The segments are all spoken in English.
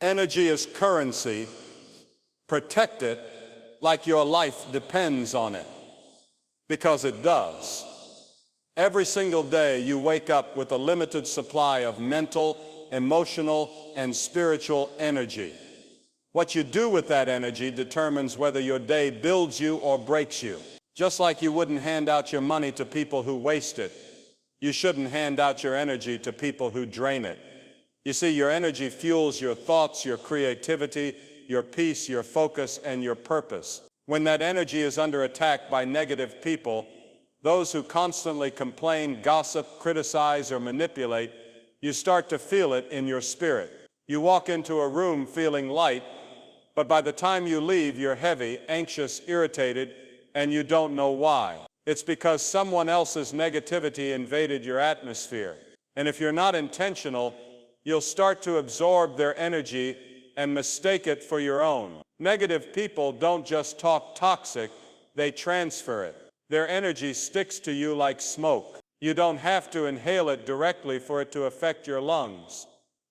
Energy is currency. Protect it like your life depends on it, because it does. Every single day you wake up with a limited supply of mental, emotional, and spiritual energy. What you do with that energy determines whether your day builds you or breaks you. Just like you wouldn't hand out your money to people who waste it, you shouldn't hand out your energy to people who drain it. You see, your energy fuels your thoughts, your creativity, your peace, your focus, and your purpose. When that energy is under attack by negative people, those who constantly complain, gossip, criticize, or manipulate, you start to feel it in your spirit. You walk into a room feeling light, but by the time you leave, you're heavy, anxious, irritated, and you don't know why. It's because someone else's negativity invaded your atmosphere. And if you're not intentional, you'll start to absorb their energy and mistake it for your own. Negative people don't just talk toxic, they transfer it. Their energy sticks to you like smoke. You don't have to inhale it directly for it to affect your lungs.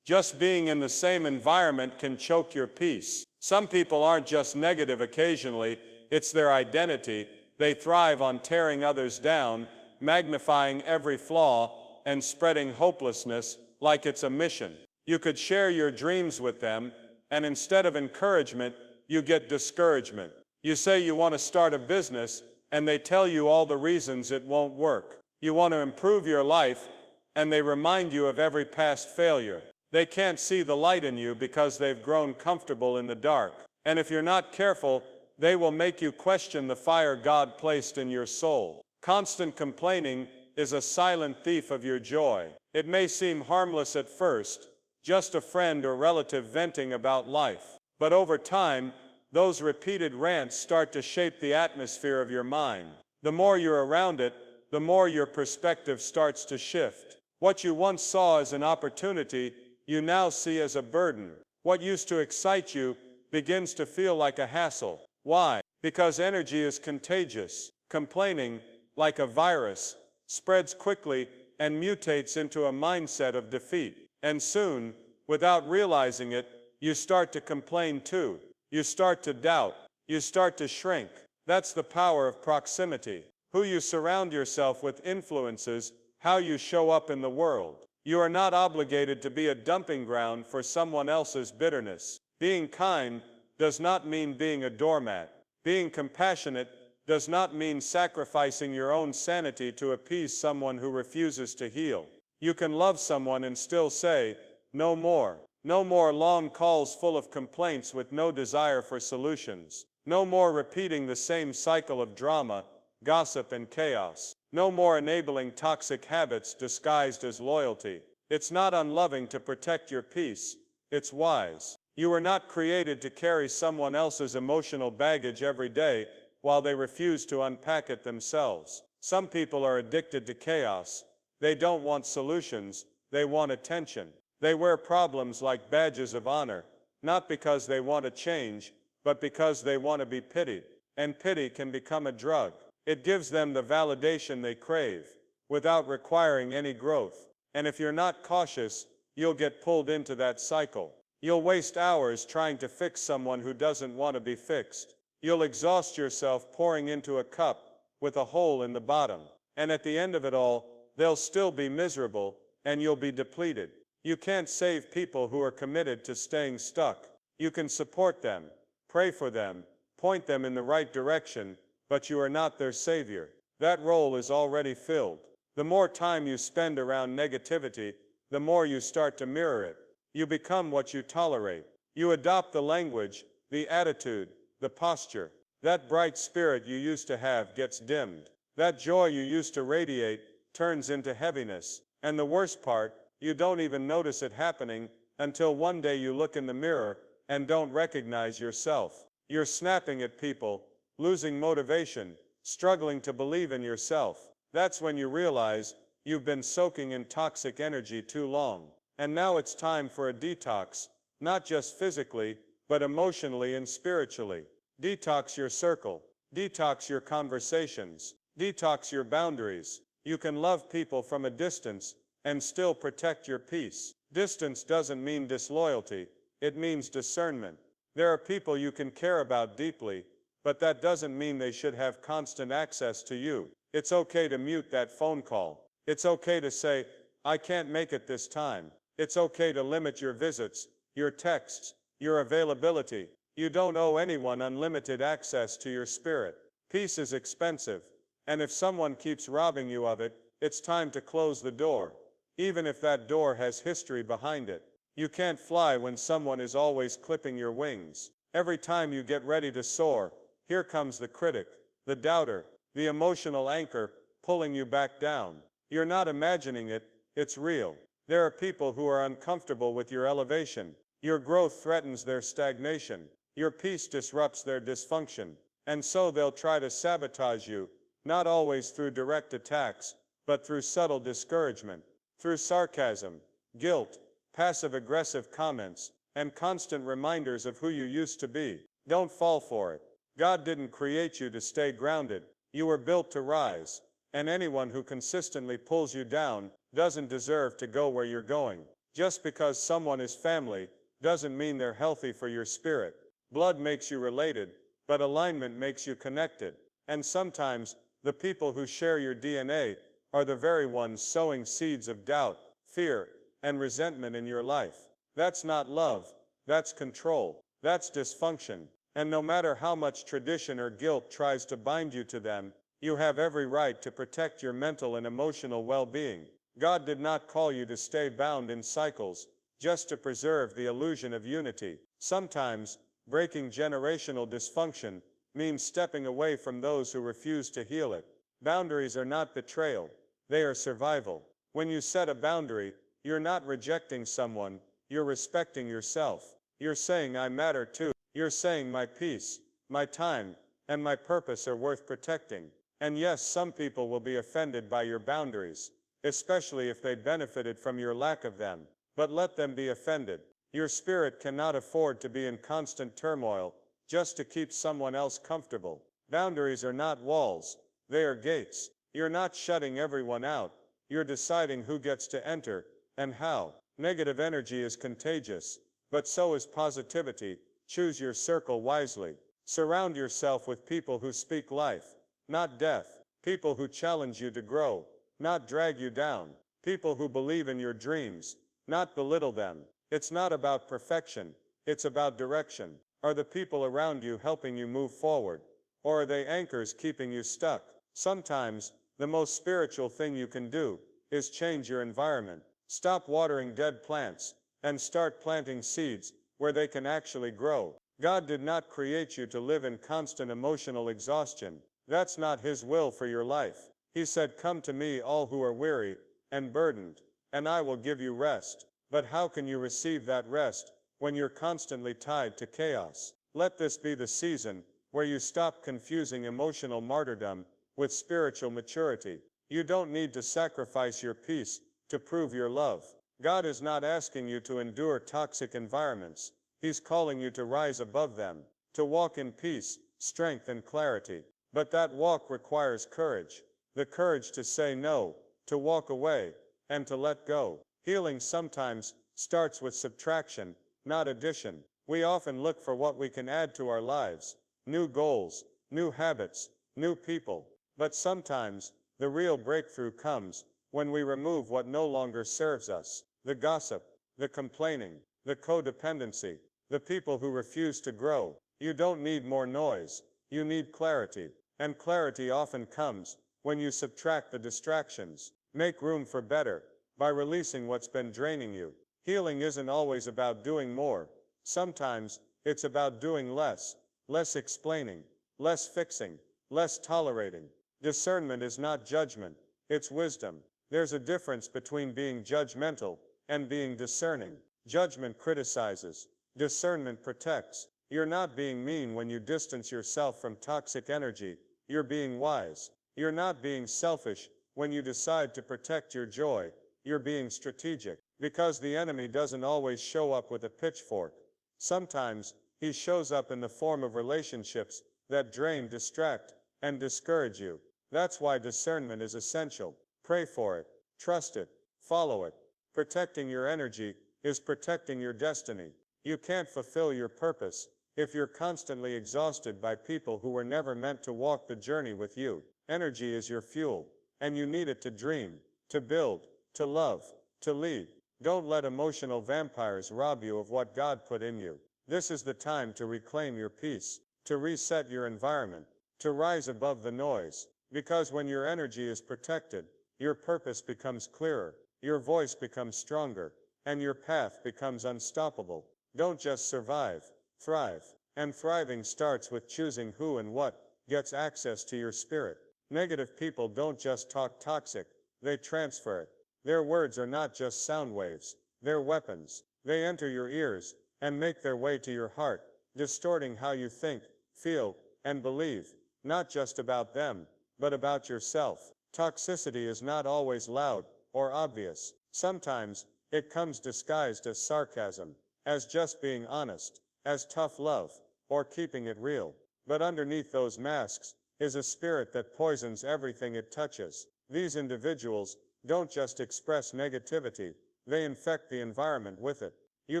Just being in the same environment can choke your peace. Some people aren't just negative occasionally, it's their identity. They thrive on tearing others down, magnifying every flaw, and spreading hopelessness like it's a mission. You could share your dreams with them, and instead of encouragement, you get discouragement. You say you want to start a business, and they tell you all the reasons it won't work. You want to improve your life, and they remind you of every past failure. They can't see the light in you because they've grown comfortable in the dark. And if you're not careful, they will make you question the fire God placed in your soul. Constant complaining is a silent thief of your joy. It may seem harmless at first, just a friend or relative venting about life. But over time, those repeated rants start to shape the atmosphere of your mind. The more you're around it, the more your perspective starts to shift. What you once saw as an opportunity, you now see as a burden. What used to excite you begins to feel like a hassle. Why? Because energy is contagious. Complaining, like a virus, spreads quickly and mutates into a mindset of defeat. And soon, without realizing it, you start to complain too. You start to doubt. You start to shrink. That's the power of proximity. Who you surround yourself with influences how you show up in the world. You are not obligated to be a dumping ground for someone else's bitterness. Being kind does not mean being a doormat. Being compassionate does not mean sacrificing your own sanity to appease someone who refuses to heal. You can love someone and still say, no more. No more long calls full of complaints with no desire for solutions. No more repeating the same cycle of drama, gossip, and chaos. No more enabling toxic habits disguised as loyalty. It's not unloving to protect your peace. It's wise. You were not created to carry someone else's emotional baggage every day while they refuse to unpack it themselves. Some people are addicted to chaos. They don't want solutions, they want attention. They wear problems like badges of honor, not because they want to change, but because they want to be pitied. And pity can become a drug. It gives them the validation they crave, without requiring any growth. And if you're not cautious, you'll get pulled into that cycle. You'll waste hours trying to fix someone who doesn't want to be fixed. You'll exhaust yourself pouring into a cup with a hole in the bottom. And at the end of it all, they'll still be miserable, and you'll be depleted. You can't save people who are committed to staying stuck. You can support them, pray for them, point them in the right direction, but you are not their savior. That role is already filled. The more time you spend around negativity, the more you start to mirror it. You become what you tolerate. You adopt the language, the attitude, the posture. That bright spirit you used to have gets dimmed. That joy you used to radiate turns into heaviness. And the worst part, you don't even notice it happening until one day you look in the mirror and don't recognize yourself. You're snapping at people, losing motivation, struggling to believe in yourself. That's when you realize you've been soaking in toxic energy too long. And now it's time for a detox, not just physically, but emotionally and spiritually. Detox your circle. Detox your conversations. Detox your boundaries. You can love people from a distance and still protect your peace. Distance doesn't mean disloyalty. It means discernment. There are people you can care about deeply, but that doesn't mean they should have constant access to you. It's okay to mute that phone call. It's okay to say, I can't make it this time. It's okay to limit your visits, your texts, your availability. You don't owe anyone unlimited access to your spirit. Peace is expensive, and if someone keeps robbing you of it, it's time to close the door, even if that door has history behind it. You can't fly when someone is always clipping your wings. Every time you get ready to soar, here comes the critic, the doubter, the emotional anchor, pulling you back down. You're not imagining it, it's real. There are people who are uncomfortable with your elevation. Your growth threatens their stagnation. Your peace disrupts their dysfunction. And so they'll try to sabotage you, not always through direct attacks, but through subtle discouragement, through sarcasm, guilt, passive-aggressive comments, and constant reminders of who you used to be. Don't fall for it. God didn't create you to stay grounded. You were built to rise. And anyone who consistently pulls you down doesn't deserve to go where you're going. Just because someone is family doesn't mean they're healthy for your spirit. Blood makes you related, but alignment makes you connected. And sometimes, the people who share your DNA are the very ones sowing seeds of doubt, fear, and resentment in your life. That's not love. That's control. That's dysfunction. And no matter how much tradition or guilt tries to bind you to them, you have every right to protect your mental and emotional well-being. God did not call you to stay bound in cycles, just to preserve the illusion of unity. Sometimes, breaking generational dysfunction means stepping away from those who refuse to heal it. Boundaries are not betrayal. They are survival. When you set a boundary, you're not rejecting someone, you're respecting yourself. You're saying I matter too. You're saying my peace, my time, and my purpose are worth protecting. And yes, some people will be offended by your boundaries, especially if they benefited from your lack of them. But let them be offended. Your spirit cannot afford to be in constant turmoil just to keep someone else comfortable. Boundaries are not walls, they are gates. You're not shutting everyone out. You're deciding who gets to enter and how. Negative energy is contagious, but so is positivity. Choose your circle wisely. Surround yourself with people who speak life, not death. People who challenge you to grow, not drag you down. People who believe in your dreams, not belittle them. It's not about perfection, it's about direction. Are the people around you helping you move forward? Or are they anchors keeping you stuck? Sometimes, the most spiritual thing you can do is change your environment. Stop watering dead plants and start planting seeds where they can actually grow. God did not create you to live in constant emotional exhaustion. That's not His will for your life. He said, "Come to me, all who are weary and burdened, and I will give you rest." But how can you receive that rest when you're constantly tied to chaos? Let this be the season where you stop confusing emotional martyrdom with spiritual maturity. You don't need to sacrifice your peace to prove your love. God is not asking you to endure toxic environments. He's calling you to rise above them, to walk in peace, strength, and clarity. But that walk requires courage. The courage to say no, to walk away, and to let go. Healing sometimes starts with subtraction, not addition. We often look for what we can add to our lives, new goals, new habits, new people. But sometimes, the real breakthrough comes when we remove what no longer serves us. The gossip, the complaining, the codependency, the people who refuse to grow. You don't need more noise, you need clarity. And clarity often comes when you subtract the distractions. Make room for better by releasing what's been draining you. Healing isn't always about doing more. Sometimes, it's about doing less. Less explaining, less fixing, less tolerating. Discernment is not judgment, it's wisdom. There's a difference between being judgmental and being discerning. Judgment criticizes, discernment protects. You're not being mean when you distance yourself from toxic energy. You're being wise. You're not being selfish when you decide to protect your joy. You're being strategic. Because the enemy doesn't always show up with a pitchfork. Sometimes, he shows up in the form of relationships that drain, distract, and discourage you. That's why discernment is essential. Pray for it. Trust it. Follow it. Protecting your energy is protecting your destiny. You can't fulfill your purpose if you're constantly exhausted by people who were never meant to walk the journey with you. Energy is your fuel, and you need it to dream, to build, to love, to lead. Don't let emotional vampires rob you of what God put in you. This is the time to reclaim your peace, to reset your environment, to rise above the noise. Because when your energy is protected, your purpose becomes clearer, your voice becomes stronger, and your path becomes unstoppable. Don't just survive, thrive. And thriving starts with choosing who and what gets access to your spirit. Negative people don't just talk toxic, they transfer it. Their words are not just sound waves, they're weapons. They enter your ears and make their way to your heart, distorting how you think, feel, and believe, not just about them, but about yourself. Toxicity is not always loud or obvious. Sometimes, it comes disguised as sarcasm, as just being honest, as tough love, or keeping it real. But underneath those masks is a spirit that poisons everything it touches. These individuals don't just express negativity, they infect the environment with it. You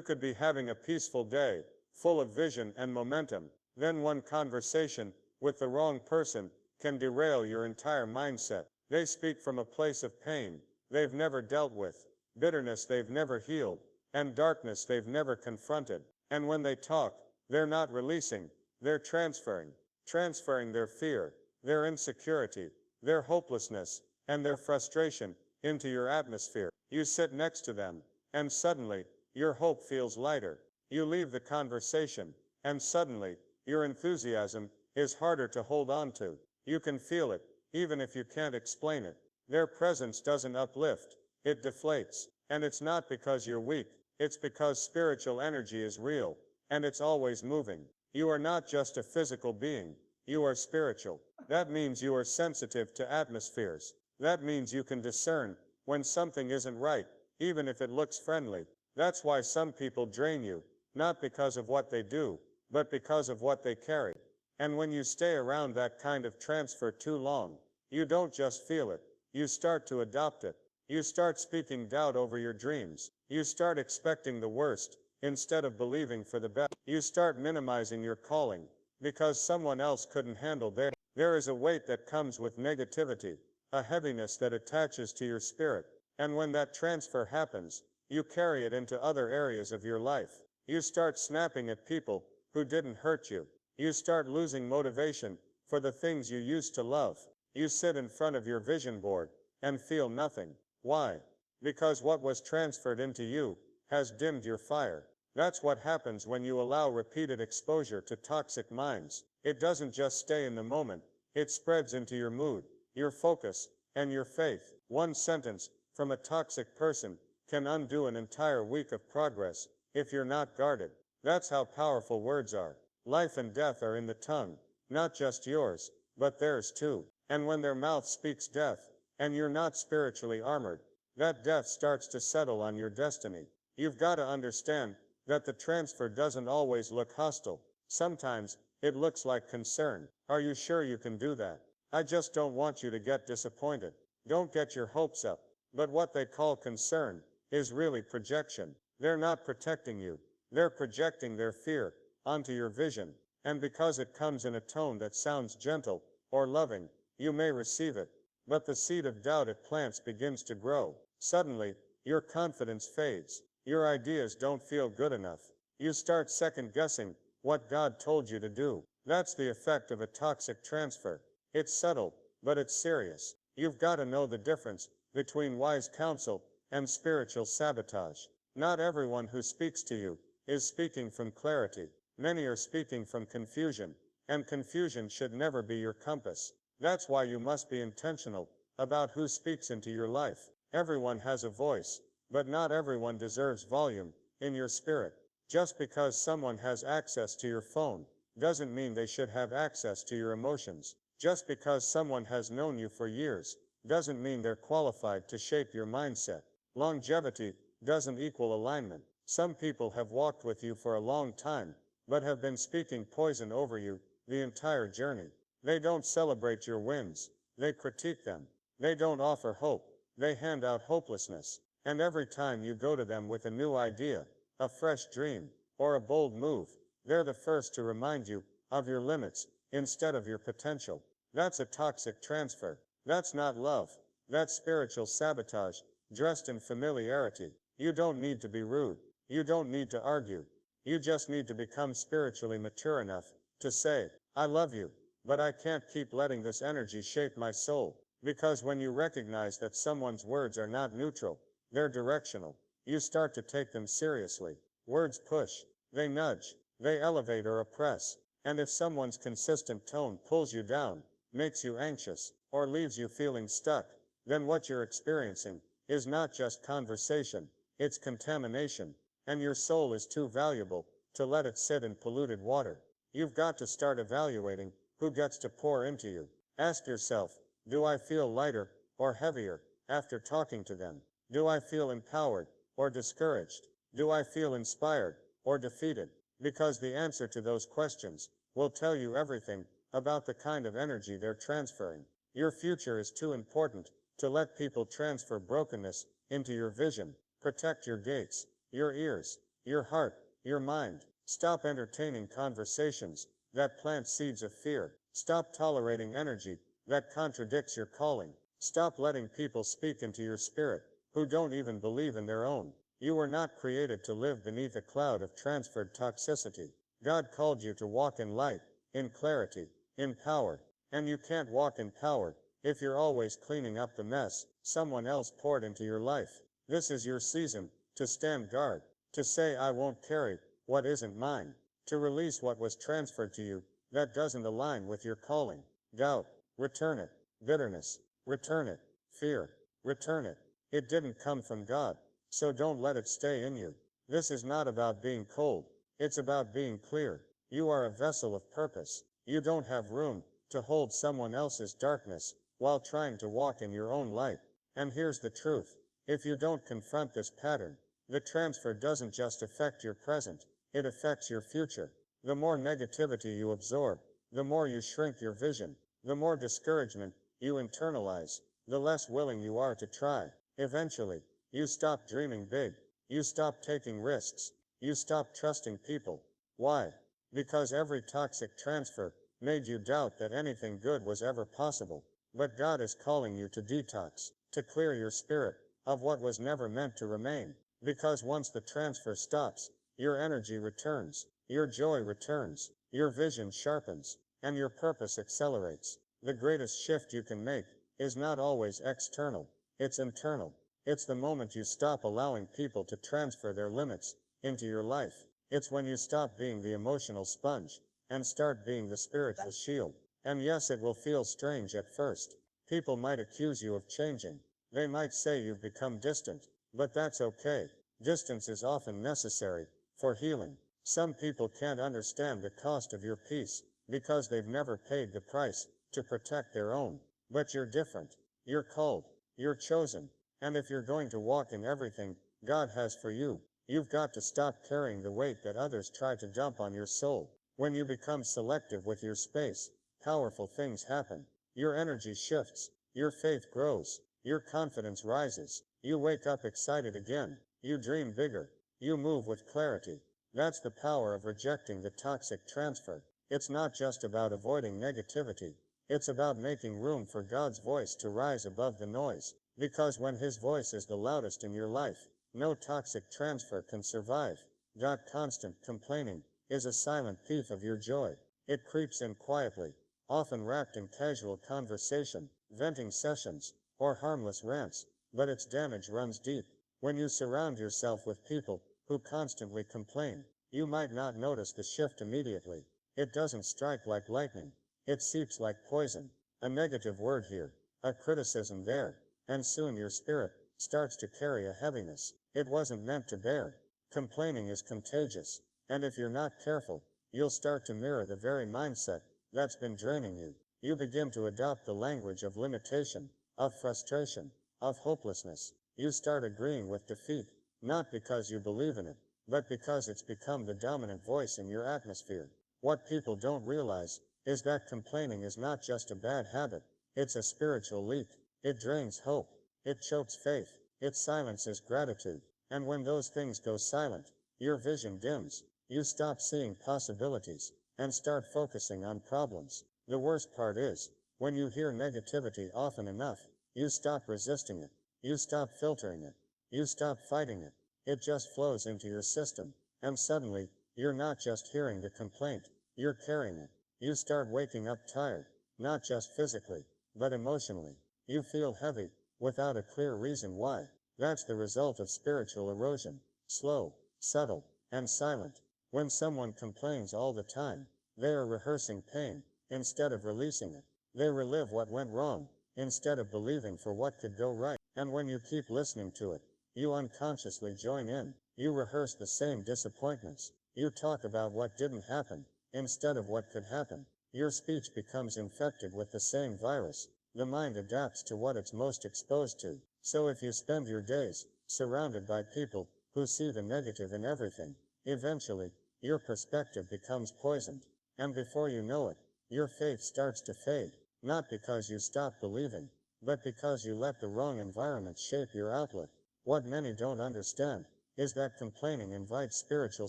could be having a peaceful day, full of vision and momentum, then one conversation with the wrong person can derail your entire mindset. They speak from a place of pain they've never dealt with, bitterness they've never healed, and darkness they've never confronted. And when they talk, they're not releasing, they're transferring their fear, their insecurity, their hopelessness, and their frustration into your atmosphere. You sit next to them, and suddenly, your hope feels lighter. You leave the conversation, and suddenly, your enthusiasm is harder to hold on to. You can feel it, even if you can't explain it. Their presence doesn't uplift, it deflates. And it's not because you're weak, it's because spiritual energy is real, and it's always moving. You are not just a physical being, you are spiritual. That means you are sensitive to atmospheres. That means you can discern when something isn't right, even if it looks friendly. That's why some people drain you, not because of what they do, but because of what they carry. And when you stay around that kind of transfer too long, you don't just feel it, you start to adopt it. You start speaking doubt over your dreams. You start expecting the worst, instead of believing for the best. You start minimizing your calling, because someone else couldn't handle theirs. There is a weight that comes with negativity, a heaviness that attaches to your spirit. And when that transfer happens, you carry it into other areas of your life. You start snapping at people who didn't hurt you. You start losing motivation for the things you used to love. You sit in front of your vision board and feel nothing. Why? Because what was transferred into you has dimmed your fire. That's what happens when you allow repeated exposure to toxic minds. It doesn't just stay in the moment, it spreads into your mood, your focus, and your faith. One sentence from a toxic person can undo an entire week of progress if you're not guarded. That's how powerful words are. Life and death are in the tongue, not just yours, but theirs too. And when their mouth speaks death, and you're not spiritually armored, that death starts to settle on your destiny. You've got to understand that the transfer doesn't always look hostile. Sometimes, it looks like concern. Are you sure you can do that? I just don't want you to get disappointed. Don't get your hopes up. But what they call concern is really projection. They're not protecting you. They're projecting their fear onto your vision. And because it comes in a tone that sounds gentle or loving, you may receive it. But the seed of doubt it plants begins to grow. Suddenly, your confidence fades. Your ideas don't feel good enough. You start second-guessing what God told you to do. That's the effect of a toxic transfer. It's subtle, but it's serious. You've got to know the difference between wise counsel and spiritual sabotage. Not everyone who speaks to you is speaking from clarity. Many are speaking from confusion, and confusion should never be your compass. That's why you must be intentional about who speaks into your life. Everyone has a voice, but not everyone deserves volume in your spirit. Just because someone has access to your phone doesn't mean they should have access to your emotions. Just because someone has known you for years doesn't mean they're qualified to shape your mindset. Longevity doesn't equal alignment. Some people have walked with you for a long time, but have been speaking poison over you the entire journey. They don't celebrate your wins, they critique them. They don't offer hope, they hand out hopelessness. And every time you go to them with a new idea, a fresh dream, or a bold move. They're the first to remind you of your limits instead of your potential. That's a toxic transfer. That's not love. That's spiritual sabotage, dressed in familiarity. You don't need to be rude. You don't need to argue. You just need to become spiritually mature enough to say, I love you, but I can't keep letting this energy shape my soul. Because when you recognize that someone's words are not neutral, they're directional, you start to take them seriously. Words push, they nudge, they elevate or oppress. And if someone's consistent tone pulls you down, makes you anxious, or leaves you feeling stuck, then what you're experiencing is not just conversation, it's contamination. And your soul is too valuable to let it sit in polluted water. You've got to start evaluating who gets to pour into you. Ask yourself, do I feel lighter or heavier after talking to them? Do I feel empowered or discouraged? Do I feel inspired or defeated? Because the answer to those questions will tell you everything about the kind of energy they're transferring. Your future is too important to let people transfer brokenness into your vision. Protect your gates, your ears, your heart, your mind. Stop entertaining conversations that plant seeds of fear. Stop tolerating energy that contradicts your calling. Stop letting people speak into your spirit who don't even believe in their own. You were not created to live beneath a cloud of transferred toxicity. God called you to walk in light, in clarity, in power. And you can't walk in power if you're always cleaning up the mess someone else poured into your life. This is your season to stand guard, to say I won't carry what isn't mine, to release what was transferred to you that doesn't align with your calling. Doubt, return it. Bitterness, return it. Fear, return it. It didn't come from God, so don't let it stay in you. This is not about being cold, it's about being clear. You are a vessel of purpose. You don't have room to hold someone else's darkness while trying to walk in your own light. And here's the truth. If you don't confront this pattern, the transfer doesn't just affect your present, it affects your future. The more negativity you absorb, the more you shrink your vision, the more discouragement you internalize, the less willing you are to try. Eventually, you stop dreaming big, you stop taking risks, you stop trusting people. Why? Because every toxic transfer made you doubt that anything good was ever possible. But God is calling you to detox, to clear your spirit of what was never meant to remain. Because once the transfer stops, your energy returns, your joy returns, your vision sharpens, and your purpose accelerates. The greatest shift you can make is not always external, it's internal. It's the moment you stop allowing people to transfer their limits into your life. It's when you stop being the emotional sponge and start being the spiritual shield. And yes, it will feel strange at first. People might accuse you of changing. They might say you've become distant, but that's okay. Distance is often necessary for healing. Some people can't understand the cost of your peace because they've never paid the price to protect their own. But you're different. You're called. You're chosen. And if you're going to walk in everything God has for you, you've got to stop carrying the weight that others try to dump on your soul. When you become selective with your space, powerful things happen. Your energy shifts. Your faith grows. Your confidence rises. You wake up excited again. You dream bigger. You move with clarity. That's the power of rejecting the toxic transfer. It's not just about avoiding negativity. It's about making room for God's voice to rise above the noise. Because when His voice is the loudest in your life, no toxic transfer can survive. That constant complaining is a silent thief of your joy. It creeps in quietly, often wrapped in casual conversation, venting sessions, or harmless rants, but its damage runs deep. When you surround yourself with people who constantly complain, you might not notice the shift immediately. It doesn't strike like lightning. It seeps like poison. A negative word here, a criticism there, and soon your spirit starts to carry a heaviness it wasn't meant to bear. Complaining is contagious, and if you're not careful, you'll start to mirror the very mindset that's been draining you. You begin to adopt the language of limitation, of frustration, of hopelessness. You start agreeing with defeat, not because you believe in it, but because it's become the dominant voice in your atmosphere. What people don't realize is that complaining is not just a bad habit, it's a spiritual leak. It drains hope, it chokes faith, it silences gratitude, and when those things go silent, your vision dims, You stop seeing possibilities and start focusing on problems. The worst part is, when you hear negativity often enough, you stop resisting it. You stop filtering it. You stop fighting it. It just flows into your system. And suddenly, you're not just hearing the complaint, you're carrying it. You start waking up tired, not just physically, but emotionally. You feel heavy, without a clear reason why. That's the result of spiritual erosion. Slow, subtle, and silent. When someone complains all the time, they are rehearsing pain, instead of releasing it. They relive what went wrong, instead of believing for what could go right. And when you keep listening to it, you unconsciously join in. You rehearse the same disappointments. You talk about what didn't happen, instead of what could happen. Your speech becomes infected with the same virus. The mind adapts to what it's most exposed to. So if you spend your days surrounded by people who see the negative in everything, eventually, your perspective becomes poisoned. And before you know it, your faith starts to fade. Not because you stop believing, but because you let the wrong environment shape your outlook. What many don't understand is that complaining invites spiritual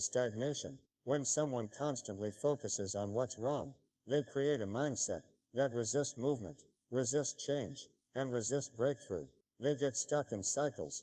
stagnation. When someone constantly focuses on what's wrong, they create a mindset that resists movement, resists change, and resists breakthrough. They get stuck in cycles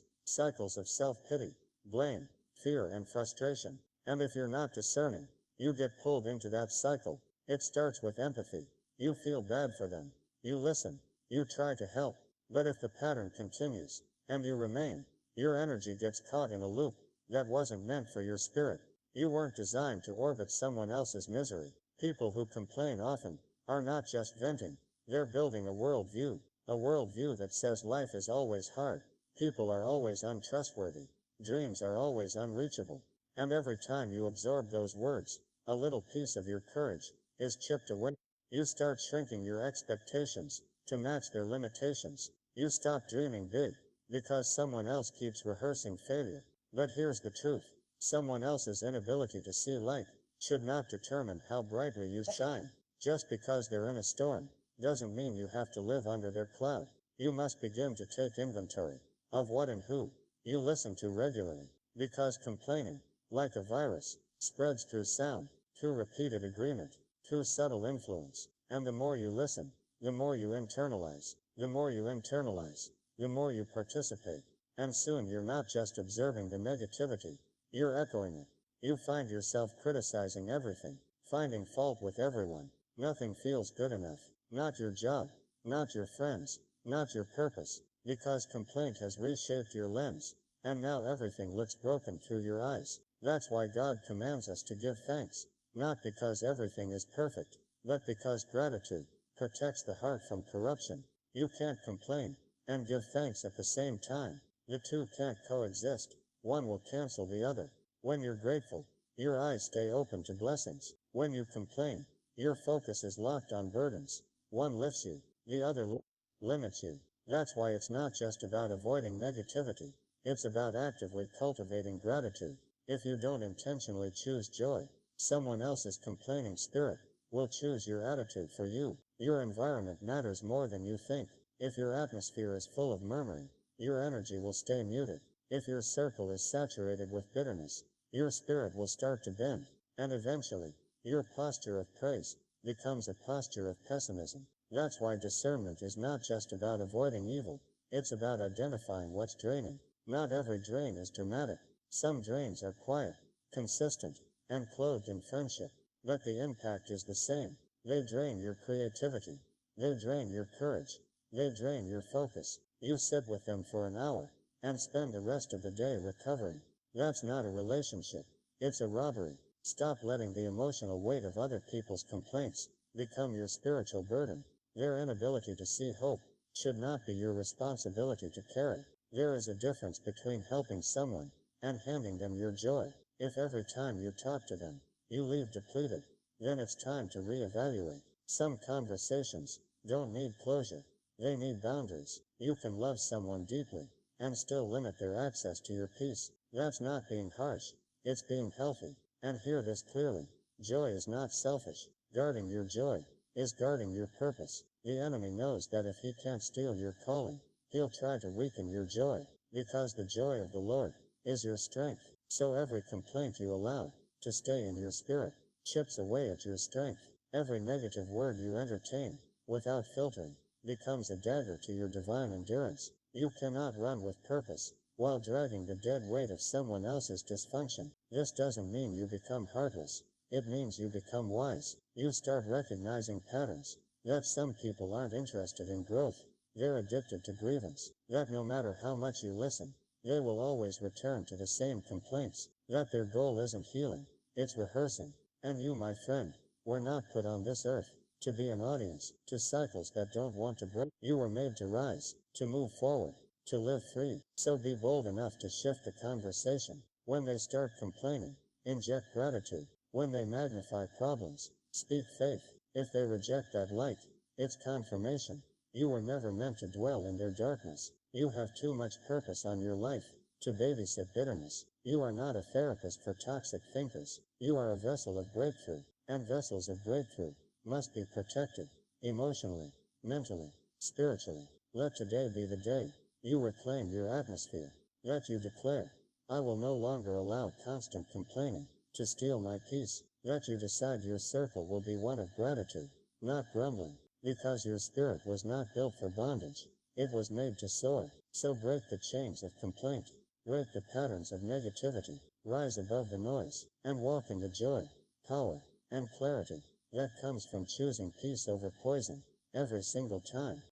of self-pity, blame, fear, and frustration. And if you're not discerning, you get pulled into that cycle. It starts with empathy. You feel bad for them. You listen. You try to help. But if the pattern continues, and you remain, your energy gets caught in a loop that wasn't meant for your spirit. You weren't designed to orbit someone else's misery. People who complain often are not just venting, they're building a worldview that says life is always hard, people are always untrustworthy, dreams are always unreachable. And every time you absorb those words, a little piece of your courage is chipped away. You start shrinking your expectations to match their limitations. You stop dreaming big because someone else keeps rehearsing failure. But here's the truth. Someone else's inability to see light should not determine how brightly you shine. Just because they're in a storm doesn't mean you have to live under their cloud. You must begin to take inventory of what and who you listen to regularly. Because complaining, like a virus, spreads through sound, through repeated agreement, through subtle influence. And the more you listen, the more you internalize. The more you internalize, the more you participate. And soon you're not just observing the negativity, you're echoing it. You find yourself criticizing everything, finding fault with everyone. Nothing feels good enough. Not your job, not your friends, not your purpose. Because complaint has reshaped your lens, and now everything looks broken through your eyes. That's why God commands us to give thanks, not because everything is perfect, but because gratitude protects the heart from corruption. You can't complain and give thanks at the same time. The two can't coexist. One will cancel the other. When you're grateful, your eyes stay open to blessings. When you complain, your focus is locked on burdens. One lifts you, the other limits you. That's why it's not just about avoiding negativity. It's about actively cultivating gratitude. If you don't intentionally choose joy, someone else's complaining spirit will choose your attitude for you. Your environment matters more than you think. If your atmosphere is full of murmuring, your energy will stay muted. If your circle is saturated with bitterness, your spirit will start to bend. And eventually, your posture of praise becomes a posture of pessimism. That's why discernment is not just about avoiding evil, it's about identifying what's draining. Not every drain is dramatic. Some drains are quiet, consistent, and clothed in friendship. But the impact is the same. They drain your creativity. They drain your courage. They drain your focus. You sit with them for an hour and spend the rest of the day recovering. That's not a relationship. It's a robbery. Stop letting the emotional weight of other people's complaints become your spiritual burden. Their inability to see hope should not be your responsibility to carry. There is a difference between helping someone and handing them your joy. If every time you talk to them, you leave depleted, then it's time to reevaluate. Some conversations don't need closure. They need boundaries. You can love someone deeply and still limit their access to your peace. That's not being harsh. It's being healthy. And hear this clearly. Joy is not selfish. Guarding your joy is guarding your purpose. The enemy knows that if he can't steal your calling, he'll try to weaken your joy, because the joy of the Lord is your strength. So every complaint you allow to stay in your spirit, chips away at your strength. Every negative word you entertain, without filtering, becomes a dagger to your divine endurance. You cannot run with purpose, while dragging the dead weight of someone else's dysfunction. This doesn't mean you become heartless. It means you become wise. You start recognizing patterns, that some people aren't interested in growth. They're addicted to grievance. That no matter how much you listen, they will always return to the same complaints. That their goal isn't healing, it's rehearsing. And you, my friend, were not put on this earth to be an audience to cycles that don't want to break. You were made to rise, to move forward, to live free. So be bold enough to shift the conversation. When they start complaining, inject gratitude. When they magnify problems, speak faith. If they reject that light, it's confirmation. You were never meant to dwell in their darkness. You have too much purpose on your life to babysit bitterness. You are not a therapist for toxic thinkers. You are a vessel of breakthrough, and vessels of breakthrough must be protected, emotionally, mentally, spiritually. Let today be the day you reclaim your atmosphere. That you declare, I will no longer allow constant complaining to steal my peace. That you decide your circle will be one of gratitude, not grumbling, because your spirit was not built for bondage. It was made to soar. So break the chains of complaint, break the patterns of negativity, rise above the noise, and walk in the joy, power, and clarity that comes from choosing peace over poison every single time.